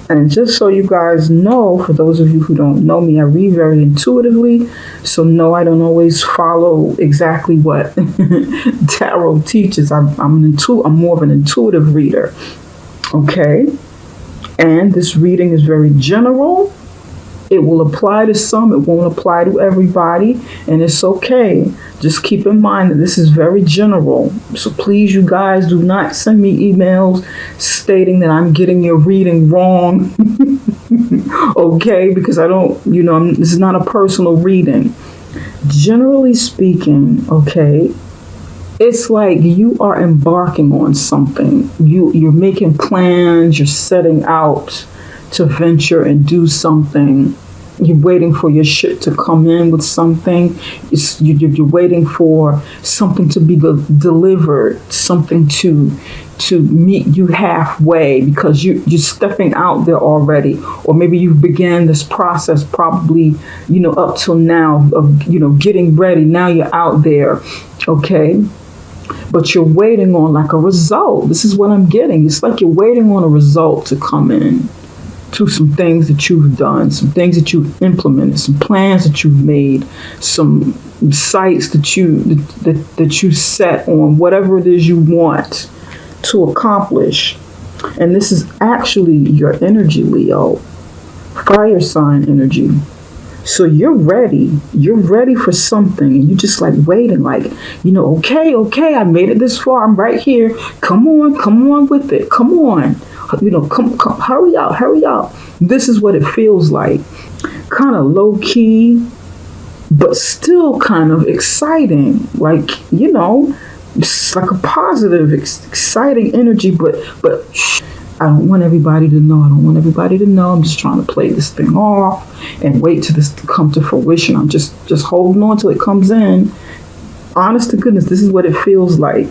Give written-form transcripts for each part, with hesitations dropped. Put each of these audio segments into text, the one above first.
And just so you guys know, for those of you who don't know me, I read very intuitively. So no, I don't always follow exactly what tarot teaches. I'm more of an intuitive reader. Okay? And this reading is very general. It will apply to some, it won't apply to everybody, and it's okay. Just keep in mind that this is very general. So please, you guys, do not send me emails stating that I'm getting your reading wrong. Okay? Because I don't, this is not a personal reading. Generally speaking, okay, it's like you are embarking on something. You're making plans, you're setting out to venture and do something. You're waiting for your ship to come in with something. You're waiting for something to be delivered, something to meet you halfway, because you're stepping out there already. Or maybe you began this process probably, up till now of, getting ready. Now you're out there, okay? But you're waiting on like a result. This is what I'm getting. It's like you're waiting on a result to come in. To some things that you've done, some things that you've implemented, some plans that you've made, some sites that you set on whatever it is you want to accomplish. And this is actually your energy, Leo, fire sign energy. So you're ready for something, and you're just like waiting, like, okay, I made it this far, I'm right here. Come on with it. Come on. Come, hurry up. This is what it feels like. Kind of low key, but still kind of exciting. Like, it's like a positive, exciting energy, but I don't want everybody to know. I'm just trying to play this thing off and wait till this to come to fruition. I'm just holding on till it comes in. Honest to goodness, this is what it feels like.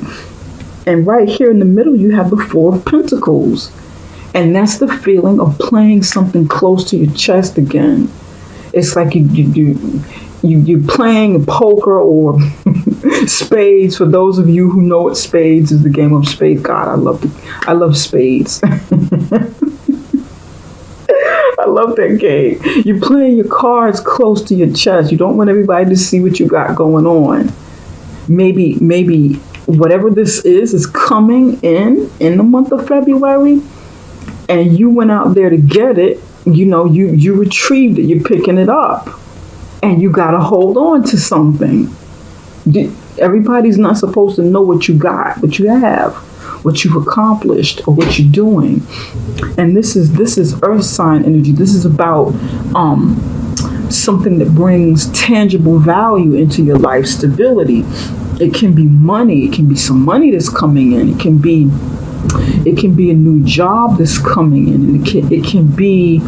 And right here in the middle, you have the Four of Pentacles. And that's the feeling of playing something close to your chest again. It's like you're playing poker or spades. For those of you who know what spades is, the game of spades. God, I love spades. I love that game. You're playing your cards close to your chest. You don't want everybody to see what you got going on. Maybe whatever this is coming in the month of February. And you went out there to get it, you retrieved it, you're picking it up. And you got to hold on to something. Everybody's not supposed to know what you got, what you have, what you've accomplished, or what you're doing. And this is earth sign energy. This is about something that brings tangible value into your life, stability. It can be money. It can be some money that's coming in. It can be a new job that's coming in, and it can be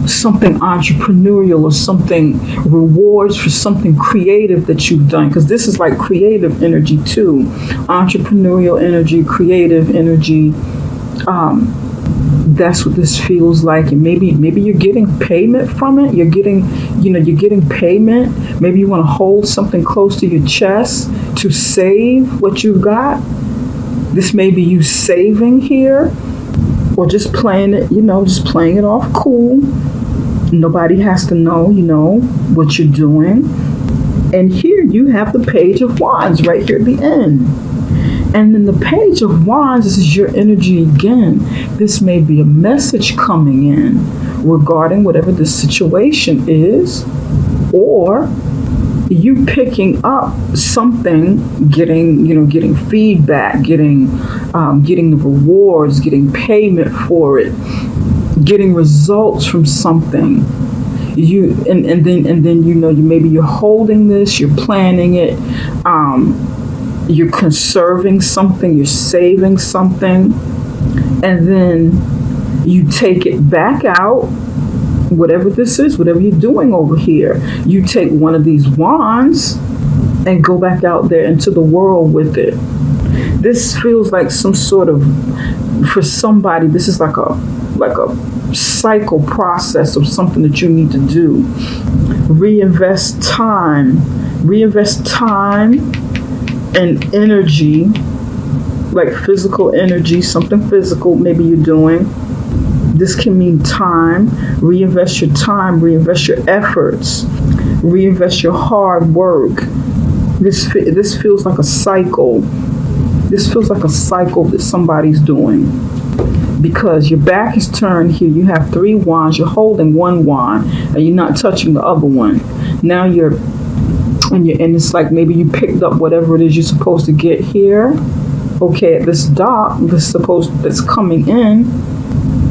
something entrepreneurial or something rewards for something creative that you've done, because this is like creative energy too, entrepreneurial energy, creative energy. That's what this feels like. And maybe you're getting payment from it. You're getting payment. Maybe you want to hold something close to your chest to save what you've got. This may be you saving here, or just playing it, just playing it off cool. Nobody has to know, what you're doing. And here you have the Page of Wands right here at the end. And then the Page of Wands, this is your energy again. This may be a message coming in regarding whatever the situation is, or you picking up something, getting feedback, getting the rewards, getting payment for it, getting results from something. And then maybe you're holding this, you're planning it, you're conserving something, you're saving something, and then you take it back out. Whatever this is, whatever you're doing over here, you take one of these wands and go back out there into the world with it. This feels like some sort of, for somebody, this is like a cycle process of something that you need to do. Reinvest time and energy, like physical energy, something physical maybe you're doing. This can mean time. Reinvest your time, reinvest your efforts, reinvest your hard work. This feels like a cycle. This feels like a cycle that somebody's doing, because your back is turned here. You have 3 wands. You're holding 1 wand, and you're not touching the other one. Now and it's like maybe you picked up whatever it is you're supposed to get here. Okay, at this dock, that's coming in,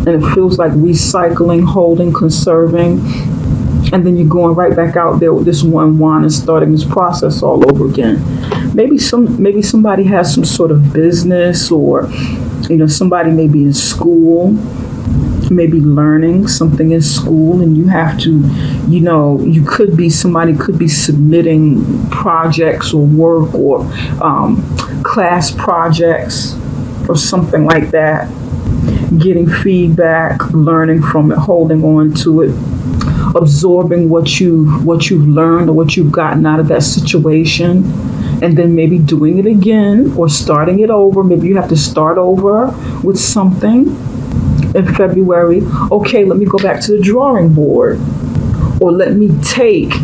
and it feels like recycling, holding, conserving, and then you're going right back out there with this 1 wand and starting this process all over again. Maybe somebody has some sort of business, or somebody may be in school, maybe learning something in school, and you have to, somebody could be submitting projects or work or class projects or something like that, getting feedback, learning from it, holding on to it, absorbing what you've learned or what you've gotten out of that situation, and then maybe doing it again or starting it over. Maybe you have to start over with something in February. Okay, let me go back to the drawing board, or let me take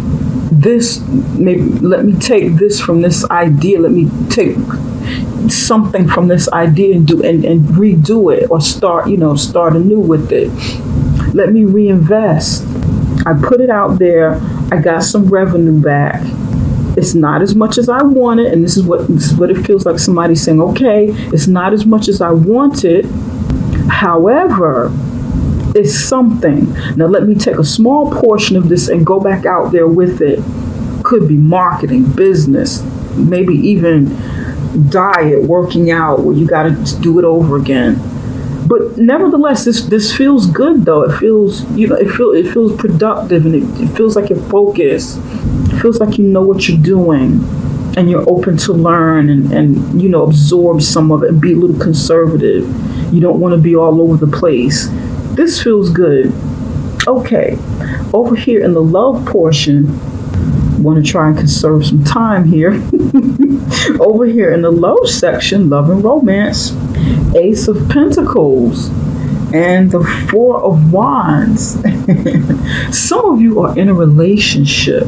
this from this idea. Let me take something from this idea and redo it, or start anew with it. Let me reinvest. I put it out there. I got some revenue back. It's not as much as I wanted, and this is what it feels like. Somebody saying, okay, it's not as much as I wanted. However, it's something. Now let me take a small portion of this and go back out there with it. Could be marketing, business, maybe even diet, working out, where you got to do it over again. But nevertheless, this feels good though. It feels, it feels productive, and it feels like you're focused. It feels like you know what you're doing, and you're open to learn and absorb some of it and be a little conservative. You don't want to be all over the place. This feels good. Okay, over here in the love portion, want to try and conserve some time here. Over here in the love section, love and romance, Ace of Pentacles and the 4 of Wands. Some of you are in a relationship,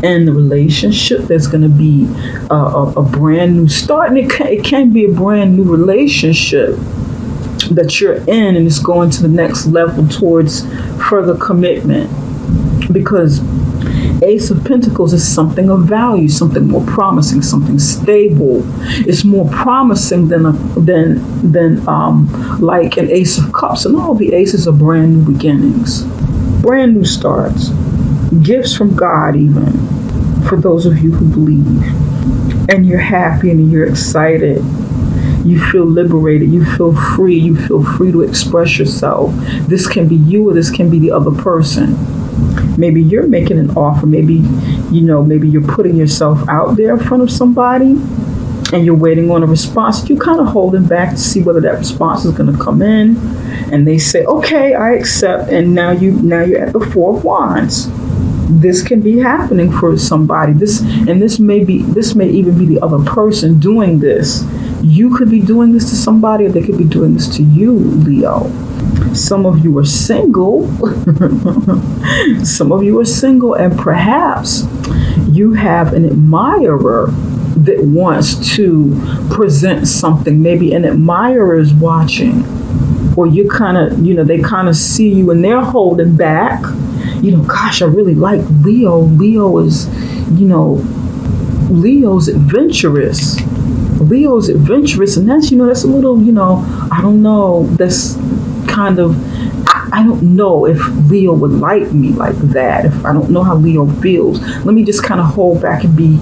and the relationship, there's going to be a brand new start, and it can be a brand new relationship that you're in, and it's going to the next level towards further commitment, because Ace of Pentacles is something of value, something more promising, something stable. It's more promising than like an Ace of Cups. And all the aces are brand new beginnings, brand new starts, gifts from God, even for those of you who believe. And you're happy and you're excited. You feel liberated. You feel free. You feel free to express yourself. This can be you, or this can be the other person. Maybe you're making an offer. Maybe you're putting yourself out there in front of somebody, and you're waiting on a response. You're kind of holding back to see whether that response is going to come in, and they say, "Okay, I accept." And now you're at the 4 of Wands. This can be happening for somebody. This may even be the other person doing this. You could be doing this to somebody, or they could be doing this to you, Leo. Some of you are single. Some of you are single, and perhaps you have an admirer that wants to present something. Maybe an admirer is watching, or you kind of, they kind of see you and they're holding back. Gosh, I really like Leo. Leo is, Leo's adventurous. Leo's adventurous, and that's a little, I don't know, that's kind of, I don't know if Leo would like me like that. If I don't know how Leo feels, let me just kind of hold back and be,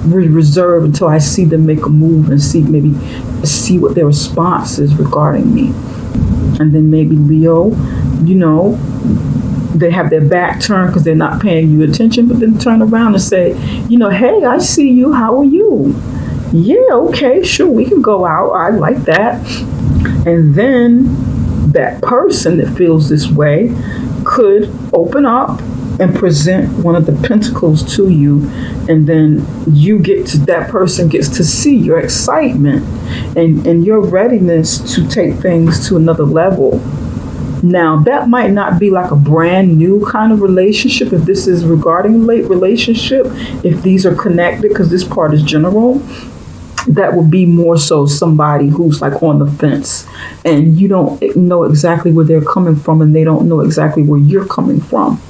reserved until I see them make a move and see what their response is regarding me. And then maybe Leo, they have their back turned because they're not paying you attention, but then turn around and say, hey, I see you. How are you? Yeah, okay, sure, we can go out. I like that. And then that person that feels this way could open up and present one of the pentacles to you, and then that person gets to see your excitement and your readiness to take things to another level. Now, that might not be like a brand new kind of relationship if this is regarding late relationship, if these are connected, because this part is general. That would be more so somebody who's like on the fence and you don't know exactly where they're coming from and they don't know exactly where you're coming from.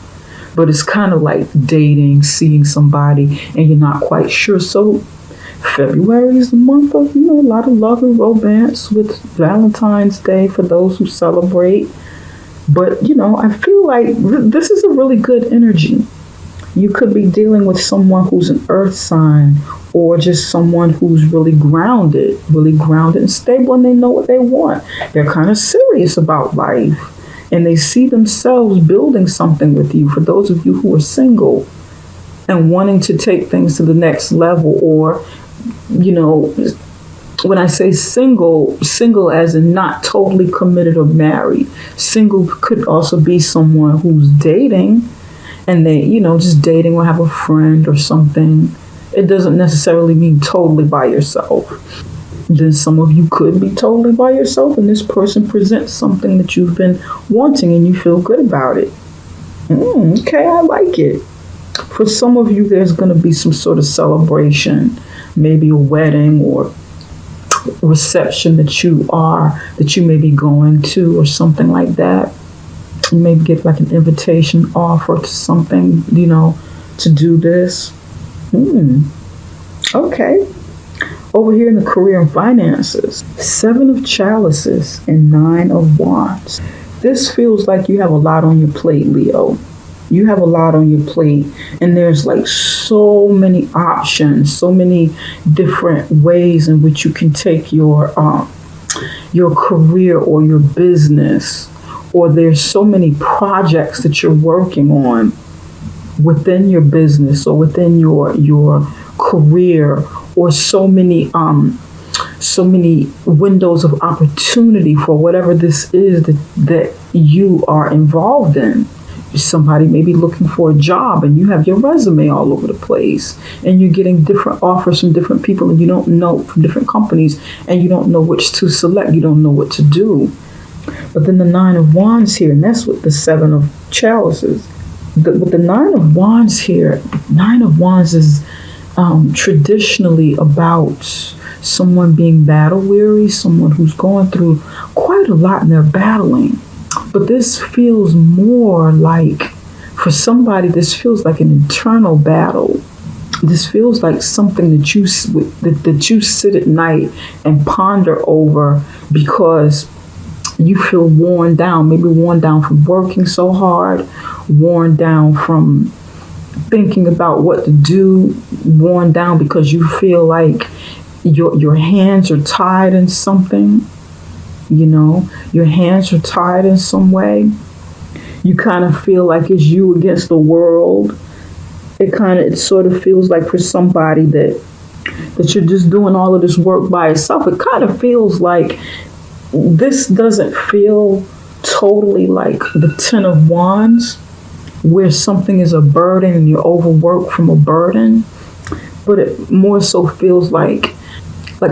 But it's kind of like dating, seeing somebody, and you're not quite sure. So February is the month of, a lot of love and romance with Valentine's Day for those who celebrate. But, I feel like this is a really good energy. You could be dealing with someone who's an earth sign or just someone who's really grounded and stable, and they know what they want. They're kind of serious about life and they see themselves building something with you. For those of you who are single and wanting to take things to the next level, or, when I say single as in not totally committed or married. Single could also be someone who's dating and they, just dating or have a friend or something. It doesn't necessarily mean totally by yourself. Then some of you could be totally by yourself and this person presents something that you've been wanting and you feel good about it. Okay, I like it. For some of you, there's going to be some sort of celebration, maybe a wedding or reception that you may be going to or something like that. You may get like an invitation offer to something, to do this. Okay. Over here in the career and finances, 7 of chalices and 9 of wands. This feels like you have a lot on your plate, Leo. You have a lot on your plate, and there's like so many options, so many different ways in which you can take your career or your business, or there's so many projects that you're working on within your business or within your career, or so many windows of opportunity for whatever this is that you are involved in. Somebody may be looking for a job and you have your resume all over the place and you're getting different offers from different people and you don't know, from different companies, and you don't know which to select. You don't know what to do. But then the 9 of wands here, and that's with the 7 of chalices. With the 9 of wands here, 9 of wands is traditionally about someone being battle weary, someone who's going through quite a lot and they're battling. But this feels more like, for somebody, this feels like an internal battle. This feels like something that you sit at night and ponder over because you feel worn down, maybe worn down from working so hard, worn down from thinking about what to do, worn down because you feel like your hands are tied in something. Your hands are tied in some way. You kind of feel like it's you against the world. It sort of feels like for somebody that you're just doing all of this work by yourself. It kind of feels like this doesn't feel totally like the 10 of wands, where something is a burden and you're overworked from a burden, but it more so feels like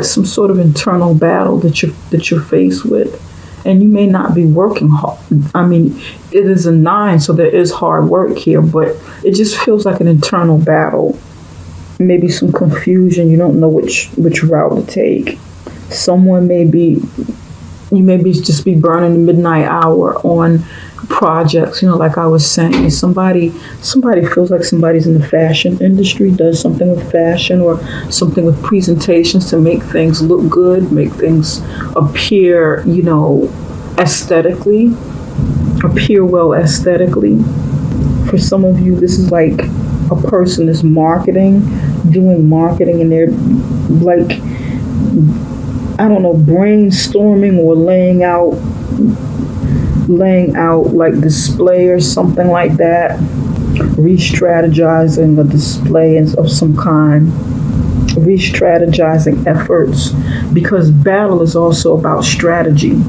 some sort of internal battle that you're faced with, and you may not be working hard. I mean, it is a 9, so there is hard work here, but it just feels like an internal battle. Maybe some confusion. You don't know which route to take. You may just be burning the midnight hour on projects, like I was saying. Somebody feels like somebody's in the fashion industry, does something with fashion or something with presentations to make things look good, make things appear, aesthetically, appear well aesthetically. For some of you, this is like a person that's doing marketing, and they're like, I don't know, brainstorming or laying out like display or something like that, re-strategizing a display of some kind, re-strategizing efforts, because battle is also about strategy,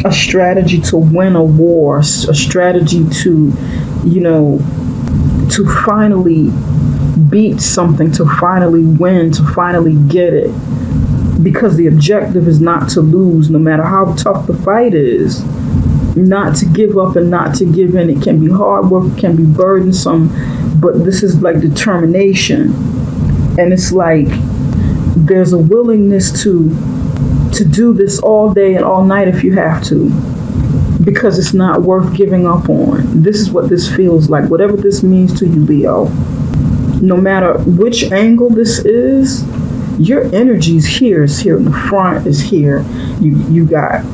a strategy to win a war, a strategy to finally beat something, to finally win, to finally get it, because the objective is not to lose no matter how tough the fight is. not to give up and not to give in. It can be hard work, it can be burdensome, but this is like determination. And it's like there's a willingness to do this all day and all night if you have to, because it's not worth giving up on. This is what this feels like, whatever this means to you, Leo. No matter which angle this is, your energy is here. It's here in the front, is here. You got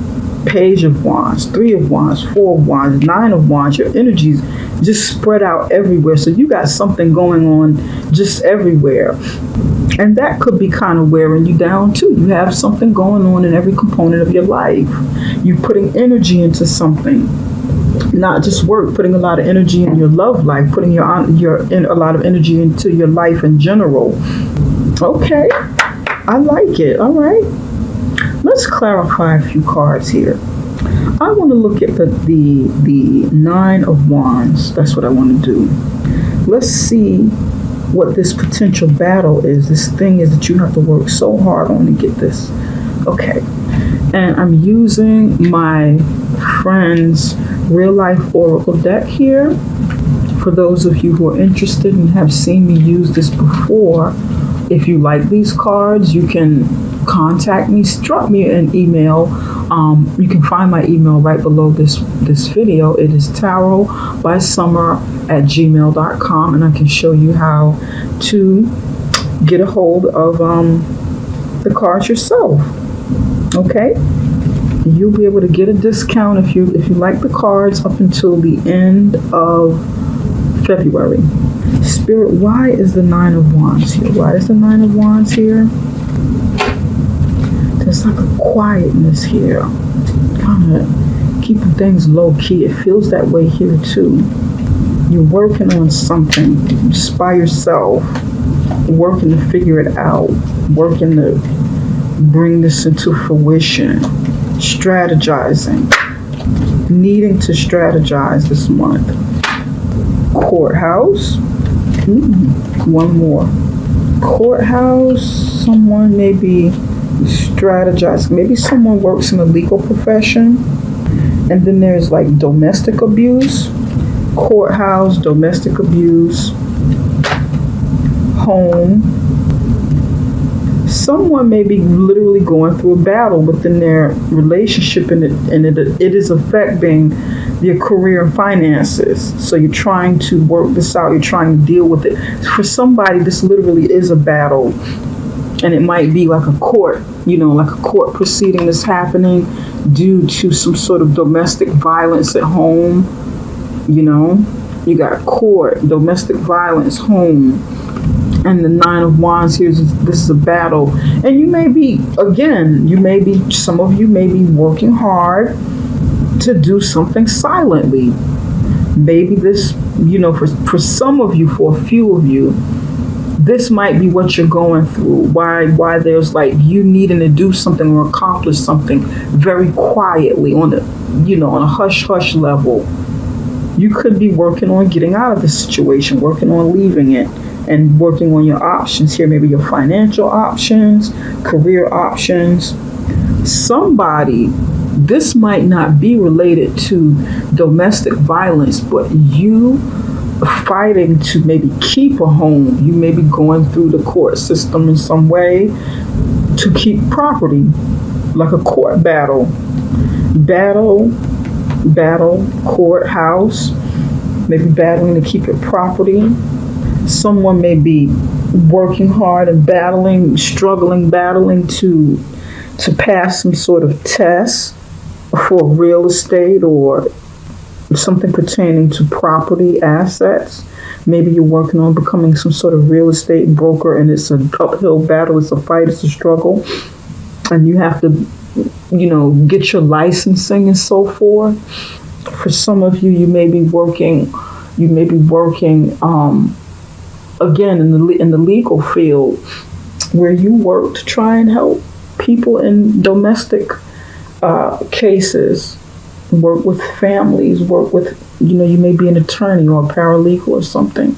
Page of Wands, 3 of Wands, 4 of Wands, 9 of Wands. Your energy's just spread out everywhere. So you got something going on just everywhere. And that could be kind of wearing you down too. You have something going on in every component of your life. You're putting energy into something, not just work, putting a lot of energy in your love life, putting a lot of energy into your life in general. Okay, I like it. All right. Let's clarify a few cards here. I want to look at the 9 of Wands. That's what I want to do. Let's see what this potential battle is. This thing is that you have to work so hard on to get this. Okay. And I'm using my friend's real life oracle deck here. For those of you who are interested and have seen me use this before, if you like these cards, you can contact me, drop me an email. You can find my email right below this video. It is tarotbysummer@gmail.com, and I can show you how to get a hold of the cards yourself. Okay, you'll be able to get a discount if you like the cards up until the end of February. Spirit, why is the 9 of Wands here? Why is the 9 of Wands here? There's like a quietness here, kind of keeping things low key. It feels that way here too. You're working on something just by yourself, working to figure it out, working to bring this into fruition, strategizing, needing to strategize this month. Courthouse. One more. Courthouse. Someone may be strategizing. Maybe someone works in the legal profession. And then there's like domestic abuse. Courthouse, domestic abuse, home. Someone may be literally going through a battle within their relationship, and it is affecting your career and finances. So you're trying to work this out. You're trying to deal with it. For somebody, this literally is a battle, and it might be like a court, like a court proceeding that's happening due to some sort of domestic violence at home. You got court, domestic violence, home. And the 9 of Wands here, this is a battle. And you may be, some of you may be working hard to do something silently. Maybe this, for some of you, for a few of you, this might be what you're going through. Why there's like you needing to do something or accomplish something very quietly on a hush-hush level. You could be working on getting out of the situation, working on leaving it, and working on your options here, maybe your financial options, career options. Somebody, this might not be related to domestic violence, but you fighting to maybe keep a home. You may be going through the court system in some way to keep property, like a court battle, courthouse, maybe battling to keep your property. Someone may be working hard and battling to pass some sort of test for real estate or something pertaining to property assets. Maybe you're working on becoming some sort of real estate broker, and it's an uphill battle, it's a fight, it's a struggle, and you have to, get your licensing and so forth. For some of you, you may be working, again, in the legal field, where you work to try and help people in domestic cases, work with families, work with, you may be an attorney or a paralegal or something,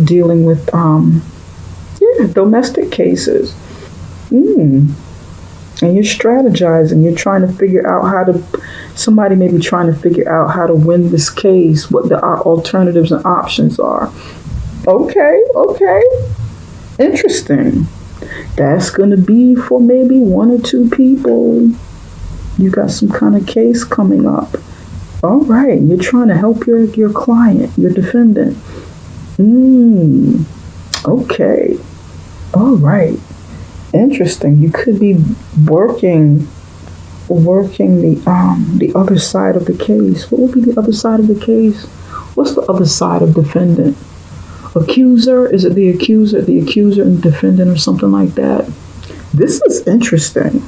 dealing with, domestic cases. And you're strategizing, you're trying to figure out how to Somebody may be trying to figure out how to win this case, what the alternatives and options are. Okay, okay. Interesting. That's going to be for maybe 1 or 2 people. You got some kind of case coming up. All right, you're trying to help your client, your defendant. Okay. All right. Interesting. You could be working the other side of the case. What would be the other side of the case? What's the other side of defendant? Accuser? Is it the accuser and defendant or something like that? This is interesting.